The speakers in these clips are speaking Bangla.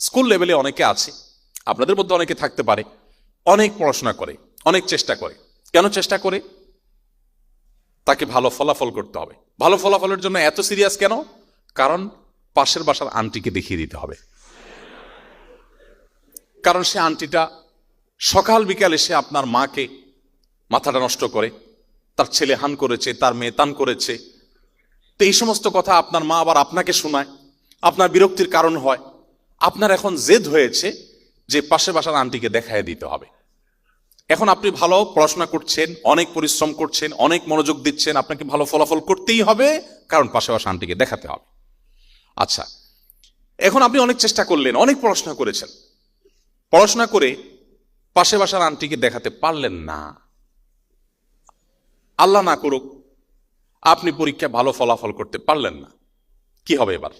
স্কুল লেভেলে অনেকে আছে, আপনাদের মধ্যে অনেকে থাকতে পারে, অনেক পড়াশোনা করে, অনেক চেষ্টা করে। কেন চেষ্টা করে? তাকে ভালো ফলাফল করতে হবে। ভালো ফলাফলের জন্য এত সিরিয়াস কেন? কারণ পাশের বাসার আন্টিকে দেখিয়ে দিতে হবে। কারণ সে আন্টিটা সকাল বিকাল এসে আপনার মাকে মাথাটা নষ্ট করে, তার ছেলে হান করেছে, তার মেয়ে তান করেছে। তো এই সমস্ত কথা আপনার মা আবার আপনাকে শোনায়, আপনার বিরক্তির কারণ হয়। আপনার এখন জেদ হয়েছে যে পাশের বাসার আন্টিকে দেখায় দিতে হবে। এখন আপনি ভালো পড়াশোনা করছেন, অনেক পরিশ্রম করছেন, অনেক মনোযোগ দিচ্ছেন, আপনাকে ভালো ফলাফল করতেই হবে, কারণ পাশের বাসার আন্টিকে দেখাতে হবে। আচ্ছা, এখন আপনি অনেক চেষ্টা করলেন, অনেক পড়াশোনা করেছেন, পড়াশোনা করে পাশের বাসার আন্টিকে দেখাতে পারলেন না। আল্লাহ না করুক আপনি পরীক্ষায় ভালো ফলাফল করতে পারলেন না, কি হবে এবার?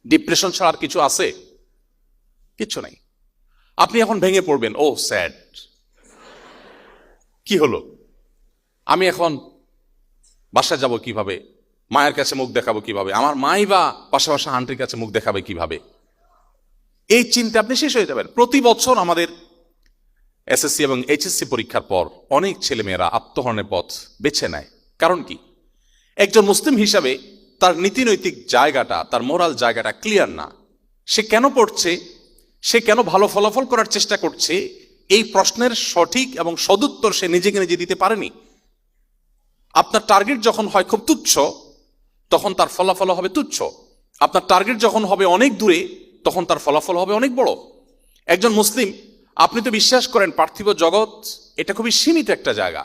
ডিপ্রেশন ছাড়া আর কিছু আছে? কিছু নাই। আপনি এখন ভেঙে পড়বেন, ও স্যাড, কি হলো, আমি এখন বাসায় যাব কিভাবে, মায়ের কাছে মুখ দেখাবো কিভাবে, আমার মাই বা পাশাপাশি আন্টির কাছে মুখ দেখাবে কিভাবে, এই চিন্তা আপনি শেষ হয়ে যাবেন। প্রতি বছর আমাদের এসএসসি এবং এইচএসসি পরীক্ষার পর অনেক ছেলেমেয়েরা আত্মহরণের পথ বেছে নেয়। কারণ কি? একজন মুসলিম হিসাবে তার নীতিনৈতিক জায়গাটা, তার মোরাল জায়গাটা ক্লিয়ার না। সে কেন পড়ছে, সে কেন ভালো ফলাফল করার চেষ্টা করছে, এই প্রশ্নের সঠিক এবং সদুত্তর সে নিজেকে নিজে দিতে পারেনি। আপনার টার্গেট যখন হয় খুব তুচ্ছ, তখন তার ফলাফল হবে তুচ্ছ। আপনার টার্গেট যখন হবে অনেক দূরে, তখন তার ফলাফল হবে অনেক বড়। একজন মুসলিম, আপনি তো বিশ্বাস করেন পার্থিব জগৎ এটা খুবই সীমিত একটা জায়গা,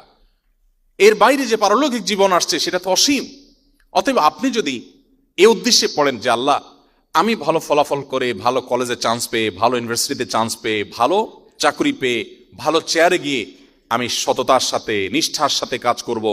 এর বাইরে যে পারলৌকিক জীবন আসছে সেটা তো অসীম। অতএব আপনি যদি এই উদ্দেশ্যে পড়েন যে আল্লাহ, আমি ভালো ফলাফল করে, ভালো কলেজে চান্স পেয়ে, ভালো ইউনিভার্সিটিতে চান্স পেয়ে, ভালো চাকরি পেয়ে, ভালো চেয়ারে গিয়ে আমি সততার সাথে, নিষ্ঠার সাথে কাজ করব,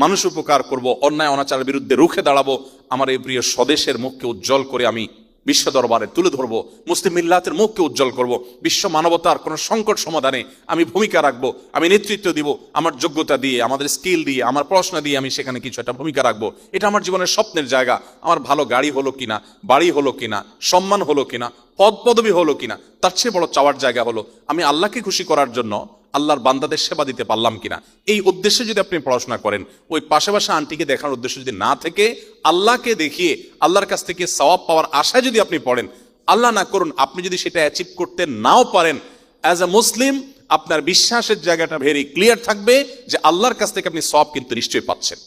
মানুষ উপকার করব, অন্যায় অনাচারের বিরুদ্ধে রুখে দাঁড়াবো, আমার এই প্রিয় স্বদেশের মুখকে উজ্জ্বল করে আমি বিশ্ব দরবারে তুলে ধরবো, মুসলিম মিল্লাতের মুখকে উজ্জ্বল করব, বিশ্ব মানবতার কোনো সংকট সমাধানে আমি ভূমিকা রাখবো, আমি নেতৃত্ব দিব, আমার যোগ্যতা দিয়ে, আমাদের স্কিল দিয়ে, আমার পড়াশোনা দিয়ে আমি সেখানে কিছু একটা ভূমিকা রাখবো। এটা আমার জীবনের স্বপ্নের জায়গা। আমার ভালো গাড়ি হলো কিনা, বাড়ি হলো কিনা, সম্মান হলো কিনা, পদ পদবি হলো কিনা, তার চেয়ে বড় চাওয়ার জায়গা হলো আমি আল্লাহকে খুশি করার জন্য আল্লাহর বান্দাদের সেবা দিতে পারলাম কিনা। এই উদ্দেশ্যে যদি আপনি পড়াশোনা করেন, ওই পাশাপাশি আন্টিকে দেখার উদ্দেশ্য যদি না থেকে আল্লাহকে দেখিয়ে আল্লাহর কাছ থেকে সওয়াব পাওয়ার আশায় যদি আপনি পড়েন, আল্লাহ না করুন আপনি যদি সেটা অ্যাচিভ করতে নাও পারেন, অ্যাজ এ মুসলিম আপনার বিশ্বাসের জায়গাটা ভেরি ক্লিয়ার থাকবে যে আল্লাহর কাছ থেকে আপনি সওয়াব কিন্তু নিশ্চয়ই পাচ্ছেন।